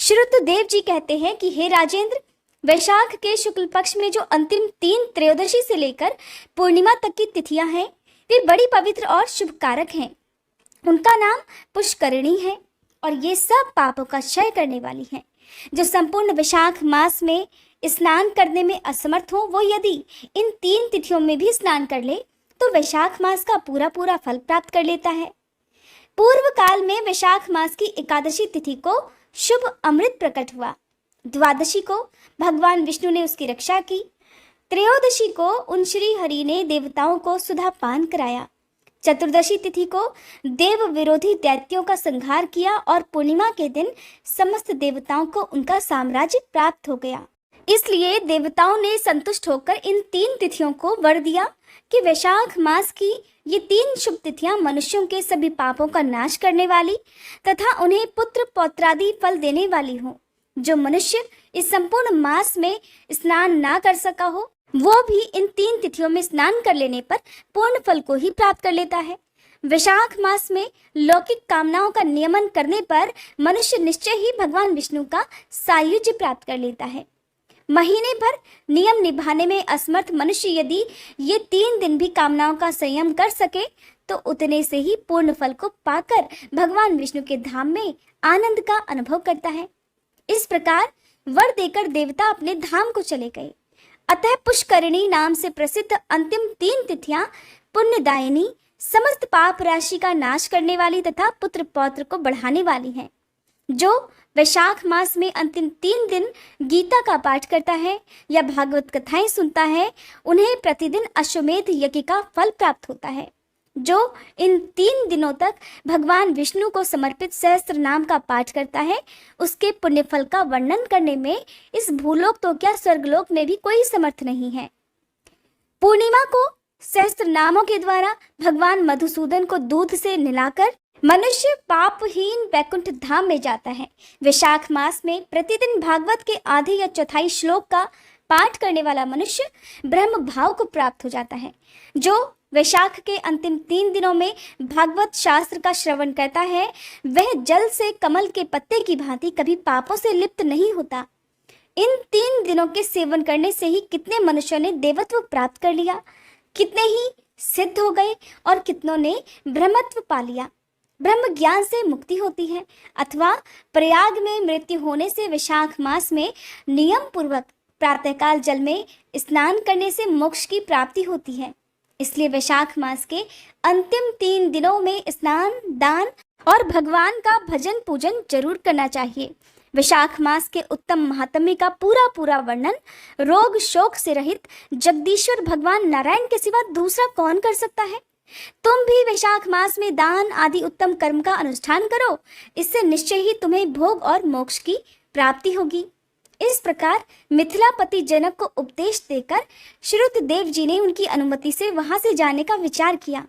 श्रुतदेव जी कहते हैं कि हे राजेंद्र, वैशाख के शुक्ल पक्ष में जो अंतिम 3 त्रयोदशी से लेकर पूर्णिमा तक की तिथियां हैं, वे बड़ी पवित्र और शुभकारक हैं। उनका नाम पुष्करिणी है और ये सब पापों का क्षय करने वाली हैं। जो संपूर्ण वैशाख मास में स्नान करने में असमर्थ हो, वो यदि इन 3 तिथियों में भी स्नान कर ले तो वैशाख मास का पूरा पूरा फल प्राप्त कर लेता है। पूर्व काल में वैशाख मास की एकादशी तिथि को शुभ अमृत प्रकट हुआ। द्वादशी को भगवान विष्णु ने उसकी रक्षा की। त्रयोदशी को उन श्री हरि ने देवताओं को सुधा पान कराया। चतुर्दशी तिथि को देव विरोधी दैत्यों का संहार किया और पूर्णिमा के दिन समस्त देवताओं को उनका साम्राज्य प्राप्त हो गया। इसलिए देवताओं ने संतुष्ट होकर इन 3 तिथियों को वर दिया कि वैशाख मास की ये 3 शुभ तिथियां मनुष्यों के सभी पापों का नाश करने वाली तथा उन्हें पुत्र पौत्रादि फल देने वाली हो। जो मनुष्य इस संपूर्ण मास में स्नान ना कर सका हो, वो भी इन 3 तिथियों में स्नान कर लेने पर पूर्ण फल को ही प्राप्त कर लेता है। वैशाख मास में लौकिक कामनाओं का नियमन करने पर मनुष्य निश्चय ही भगवान विष्णु का सायुज्य प्राप्त कर लेता है। महीने भर नियम निभाने में असमर्थ मनुष्य यदि ये 3 दिन भी कामनाओं का संयम कर सके तो उतने से ही पूर्ण फल को पाकर भगवान विष्णु के धाम में आनंद का अनुभव करता है। इस प्रकार वर देकर देवता अपने धाम को चले गए। अतः पुष्करिणी नाम से प्रसिद्ध अंतिम 3 तिथियां पुण्यदायिनी, समस्त पाप राशि का नाश करने वाली तथा पुत्र पौत्र को बढ़ाने वाली हैं। जो वैशाख मास में अंतिम 3 दिन गीता का पाठ करता है या भागवत कथाएं सुनता है, उन्हें प्रतिदिन अश्वमेध यज्ञ का फल प्राप्त होता है। जो इन 3 दिनों तक भगवान विष्णु को समर्पित सहस्त्र नाम का पाठ करता है, उसके पुण्य फल का वर्णन करने में इस भूलोक तो क्या स्वर्गलोक में भी कोई समर्थ नहीं है। पूर्णिमा को सहस्त्र नामों के द्वारा भगवान मधुसूदन को दूध से नहलाकर मनुष्य पापहीन वैकुंठ धाम में जाता है। वैशाख मास में प्रतिदिन भागवत के आधे या चौथाई श्लोक का पाठ करने वाला मनुष्य ब्रह्म भाव को प्राप्त हो जाता है। जो वैशाख के अंतिम 3 दिनों में भागवत शास्त्र का श्रवण करता है, वह जल से कमल के पत्ते की भांति कभी पापों से लिप्त नहीं होता। इन 3 दिनों के सेवन करने से ही कितने मनुष्यों ने देवत्व प्राप्त कर लिया, कितने ही सिद्ध हो गए और कितनों ने ब्रह्मत्व पा लिया। ब्रह्म ज्ञान से मुक्ति होती है अथवा प्रयाग में मृत्यु होने से वैशाख मास में नियम पूर्वक प्रातःकाल जल में स्नान करने से मोक्ष की प्राप्ति होती है। इसलिए वैशाख मास के अंतिम 3 दिनों में स्नान, दान और भगवान का भजन पूजन जरूर करना चाहिए। वैशाख मास के उत्तम महात्म्य का पूरा पूरा वर्णन रोग शोक से रहित जगदीश्वर भगवान नारायण के सिवा दूसरा कौन कर सकता है। तुम भी वैशाख मास में दान आदि उत्तम कर्म का अनुष्ठान करो, इससे निश्चय ही तुम्हें भोग और मोक्ष की प्राप्ति होगी। इस प्रकार मिथिलापति जनक को उपदेश देकर श्रुतदेव जी ने उनकी अनुमति से वहां से जाने का विचार किया।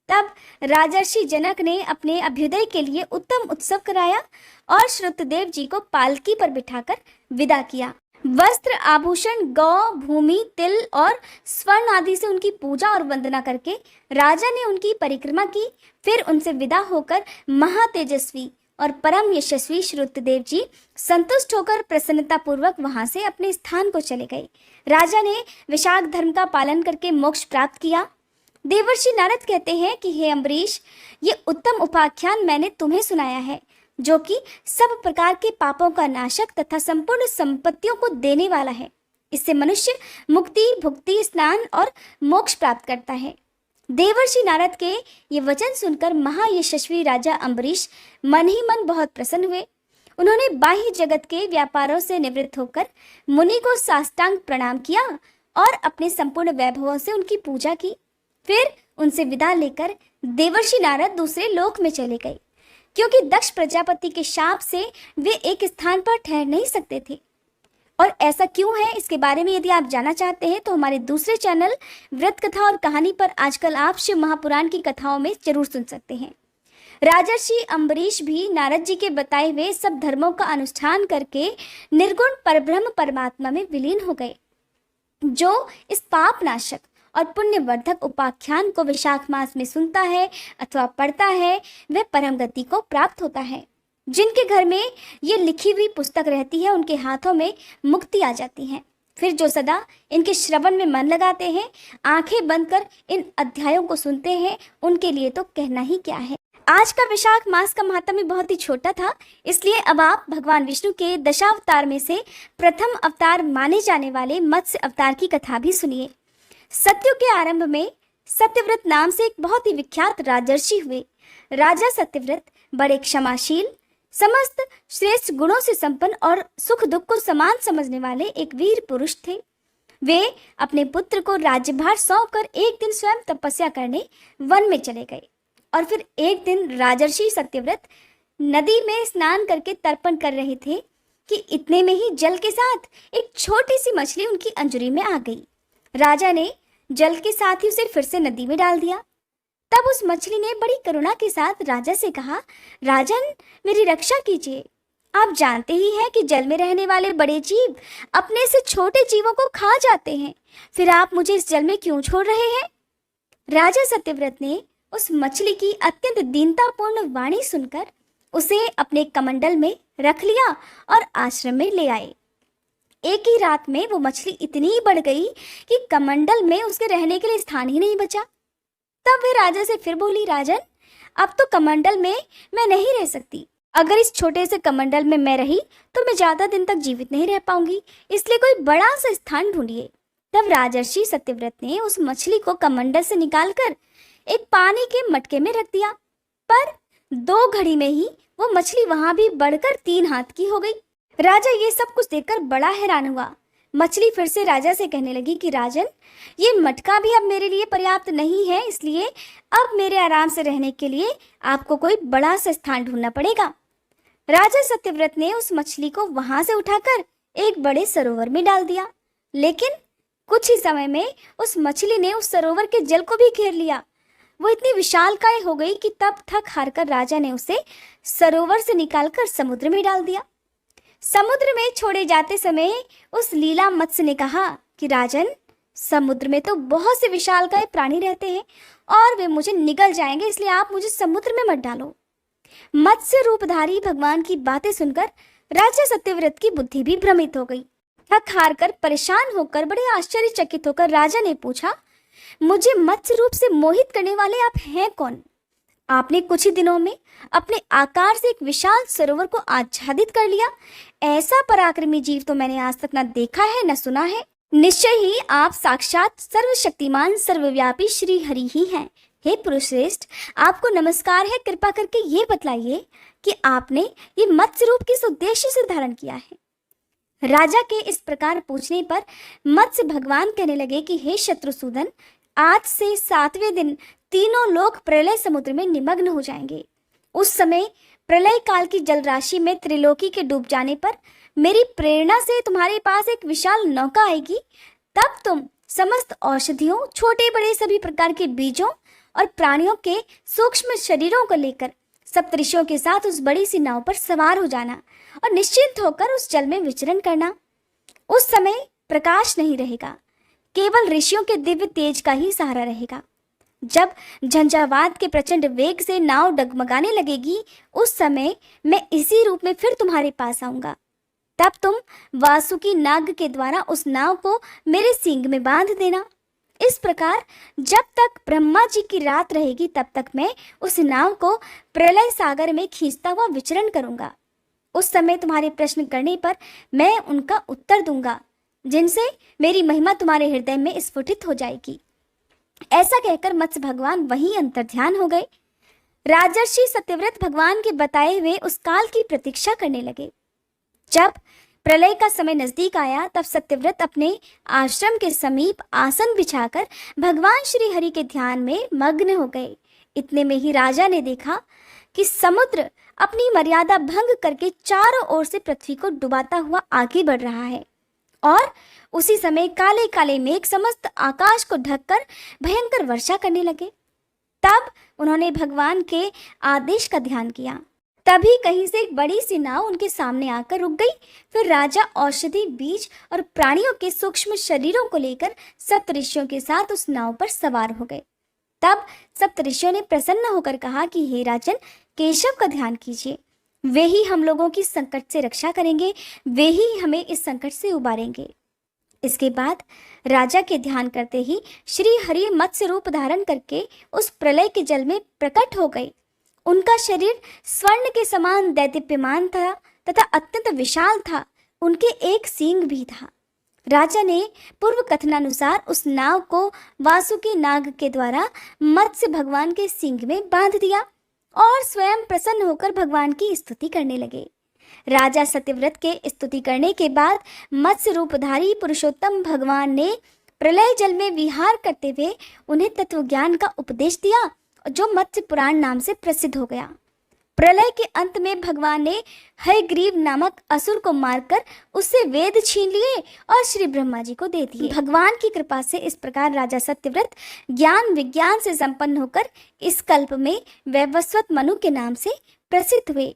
तब राजर्षि जनक ने अपने अभ्युदय के लिए उत्तम उत्सव कराया और श्रुतदेव जी को पालकी पर बिठाकर विदा किया। वस्त्र, आभूषण, गौ, भूमि, तिल और स्वर्ण आदि से उनकी पूजा और वंदना करके राजा ने उनकी परिक्रमा की। फिर उनसे विदा होकर महातेजस्वी और परम यशस्वी श्रुतदेव जी संतुष्ट होकर प्रसन्नता पूर्वक वहां से अपने स्थान को चले गए। राजा ने वैशाख धर्म का पालन करके मोक्ष प्राप्त किया। देवर्षि नारद कहते हैं कि हे अम्बरीश, ये उत्तम उपाख्यान मैंने तुम्हें सुनाया है, जो कि सब प्रकार के पापों का नाशक तथा संपूर्ण संपत्तियों को देने वाला है। इससे मनुष्य मुक्ति, भुक्ति, स्नान और मोक्ष प्राप्त करता है। देवर्षि नारद के ये वचन सुनकर महायशस्वी राजा अम्बरीश मन ही मन बहुत प्रसन्न हुए। उन्होंने बाह्य जगत के व्यापारों से निवृत्त होकर मुनि को साष्टांग प्रणाम किया और अपने संपूर्ण वैभवों से उनकी पूजा की। फिर उनसे विदा लेकर देवर्षि नारद दूसरे लोक में चले गए, क्योंकि दक्ष प्रजापति के शाप से वे एक स्थान पर ठहर नहीं सकते थे। और ऐसा क्यों है, इसके बारे में यदि आप जानना चाहते हैं तो हमारे दूसरे चैनल व्रत कथा और कहानी पर आजकल आप शिव महापुराण की कथाओं में जरूर सुन सकते हैं। राजर्षि अम्बरीश भी नारद जी के बताए हुए सब धर्मों का अनुष्ठान करके निर्गुण परब्रह्म परमात्मा में विलीन हो गए। जो इस पाप नाशक और पुण्यवर्धक उपाख्यान को वैशाख मास में सुनता है अथवा पढ़ता है, वह परम गति को प्राप्त होता है। जिनके घर में ये लिखी हुई पुस्तक रहती है उनके हाथों में मुक्ति आ जाती है। फिर जो सदा इनके श्रवण में मन लगाते हैं, आंखें बंद कर इन अध्यायों को सुनते हैं, उनके लिए तो कहना ही क्या है। आज का वैशाख मास का महात्म्य बहुत ही छोटा था, इसलिए अब आप भगवान विष्णु के दशावतार में से प्रथम अवतार माने जाने वाले मत्स्य अवतार की कथा भी सुनिए। सतयुग के आरंभ में सत्यव्रत नाम से एक बहुत ही विख्यात राजर्षि हुए। राजा सत्यव्रत बड़े क्षमाशील, समस्त श्रेष्ठ गुणों से संपन्न और सुख दुख को समान समझने वाले एक वीर पुरुष थे। वे अपने पुत्र को राज्यभार सौंपकर एक दिन स्वयं तपस्या करने वन में चले गए और फिर एक दिन राजर्षि सत्यव्रत नदी में स्नान करके तर्पण कर रहे थे कि इतने में ही जल के साथ एक छोटी सी मछली उनकी अंजुरी में आ गई। राजा ने जल के साथ ही उसे फिर से नदी में डाल दिया। तब उस मछली ने बड़ी करुणा के साथ राजा से कहा, राजन, मेरी रक्षा कीजिए। आप जानते ही हैं कि जल में रहने वाले बड़े जीव अपने से छोटे जीवों को खा जाते हैं, फिर आप मुझे इस जल में क्यों छोड़ रहे हैं? राजा सत्यव्रत ने उस मछली की अत्यंत दीनतापूर्ण वाणी सुनकर उसे अपने कमंडल में रख लिया और आश्रम में ले आए। एक ही रात में वो मछली इतनी बढ़ गई कि कमंडल में उसके रहने के लिए स्थान ही नहीं बचा। तब वे राजा से फिर बोली, राजन, अब तो कमंडल में मैं नहीं रह सकती। अगर इस छोटे से कमंडल में मैं रही तो मैं ज्यादा दिन तक जीवित नहीं रह पाऊंगी, इसलिए कोई बड़ा सा स्थान ढूंढिए। तब राजर्षि सत्यव्रत ने उस मछली को कमंडल से निकालकर एक पानी के मटके में रख दिया, पर 2 घड़ी में ही वो मछली वहां भी बढ़कर 3 हाथ की हो गई। राजा ये सब कुछ देखकर बड़ा हैरान हुआ। मछली फिर से राजा से कहने लगी कि राजन, ये मटका भी अब मेरे लिए पर्याप्त नहीं है, इसलिए अब मेरे आराम से रहने के लिए आपको कोई बड़ा सा स्थान ढूंढना पड़ेगा। राजा सत्यव्रत ने उस मछली को वहां से उठाकर एक बड़े सरोवर में डाल दिया, लेकिन कुछ ही समय में उस मछली ने उस सरोवर के जल को भी घेर लिया। वो इतनी विशालकाय हो गई कि तब थक हारकर राजा ने उसे सरोवर से निकालकर समुद्र में डाल दिया। समुद्र में छोड़े जाते समय उस लीला मत्स्य ने कहा कि राजन, समुद्र में तो बहुत से विशालकाय प्राणी रहते हैं और वे मुझे निगल जाएंगे, इसलिए आप मुझे समुद्र में मत डालो। मत्स्य रूपधारी भगवान की बातें सुनकर राजा सत्यव्रत की बुद्धि भी भ्रमित हो गई। थक हारकर, परेशान होकर, बड़े आश्चर्यचकित होकर राजा ने पूछा, मुझे मत्स्य रूप से मोहित करने वाले आप हैं कौन? आपने कुछ ही दिनों में अपने आकार से एक विशाल सरोवर को आच्छादित कर लिया। ऐसा पराक्रमी जीव तो मैंने आज तक न देखा है न सुना है। निश्चय ही आप साक्षात सर्वशक्तिमान सर्वव्यापी श्री हरि ही हैं। हे पुरुष श्रेष्ठ, आपको नमस्कार है। कृपा करके ये बतलाइए कि आपने ये मत्स्य रूप किस उद्देश्य से धारण किया है? राजा के इस प्रकार पूछने पर मत्स्य भगवान कहने लगे कि हे शत्रुसूदन, आज से 7वें दिन तीनों लोग प्रलय समुद्र में निमग्न हो जाएंगे। उस समय प्रलय काल की जल राशि में त्रिलोकी के डूब जाने पर मेरी प्रेरणा से तुम्हारे पास एक विशाल नौका आएगी। तब तुम समस्त औषधियों, छोटे बड़े सभी प्रकार के बीजों और प्राणियों के सूक्ष्म शरीरों को लेकर सप्तऋषियों के साथ उस बड़ी सी नाव पर सवार हो जाना और निश्चिंत होकर उस जल में विचरण करना। उस समय प्रकाश नहीं रहेगा, केवल ऋषियों के दिव्य तेज का ही सहारा रहेगा। जब झंझावात के प्रचंड वेग से नाव डगमगाने लगेगी, उस समय मैं इसी रूप में फिर तुम्हारे पास आऊंगा। तब तुम वासुकी नाग के द्वारा उस नाव को मेरे सींग में बांध देना। इस प्रकार जब तक ब्रह्मा जी की रात रहेगी, तब तक मैं उस नाव को प्रलय सागर में खींचता हुआ विचरण करूंगा। उस समय तुम्हारे प्रश्न करने पर मैं उनका उत्तर दूंगा, जिनसे मेरी महिमा तुम्हारे हृदय में स्फुटित हो जाएगी। ऐसा कहकर मत्स्य भगवान वहीं अंतर्ध्यान हो गए। राजर्षि सत्यव्रत भगवान के बताए हुए उस काल की प्रतीक्षा करने लगे। जब प्रलय का समय नजदीक आया, तब सत्यव्रत अपने आश्रम के समीप आसन बिछाकर भगवान श्री हरि के ध्यान में मग्न हो गए। इतने में ही राजा ने देखा कि समुद्र अपनी मर्यादा भंग करके चारों ओर से पृथ्वी को डुबाता हुआ आगे बढ़ रहा है और उसी समय काले काले मेघ समस्त आकाश को ढककर भयंकर वर्षा करने लगे। तब उन्होंने भगवान के आदेश का ध्यान किया। तभी कहीं से एक बड़ी सी नाव उनके सामने आकर रुक गई। फिर राजा औषधि, बीज और प्राणियों के सूक्ष्म शरीरों को लेकर सप्तऋषियों के साथ उस नाव पर सवार हो गए। तब सप्तऋषियों ने प्रसन्न होकर कहा कि हे राजन, केशव का ध्यान कीजिए। वे ही हम लोगों की संकट से रक्षा करेंगे, वे ही हमें इस संकट से उबारेंगे। इसके बाद राजा के ध्यान करते ही श्री हरि मत्स्य रूप धारण करके उस प्रलय के जल में प्रकट हो गए। उनका शरीर स्वर्ण के समान दैदीप्यमान था तथा अत्यंत विशाल था। उनके एक सींग भी था। राजा ने पूर्व कथनानुसार उस नाव को वासुकी नाग के द्वारा मत्स्य भगवान के सींग में बांध दिया और स्वयं प्रसन्न होकर भगवान की स्तुति करने लगे। राजा सत्यव्रत के स्तुति करने के बाद मत्स्य रूपधारी पुरुषोत्तम भगवान ने प्रलय जल में विहार करते हुए उन्हें तत्व ज्ञान का उपदेश दिया, जो मत्स्य पुराण नाम से प्रसिद्ध हो गया। प्रलय के अंत में भगवान ने हयग्रीव नामक असुर को मारकर उससे वेद छीन लिए और श्री ब्रह्मा जी को दे दिए। भगवान की कृपा से इस प्रकार राजा सत्यव्रत ज्ञान विज्ञान से संपन्न होकर इस कल्प में वैवस्वत मनु के नाम से प्रसिद्ध हुए।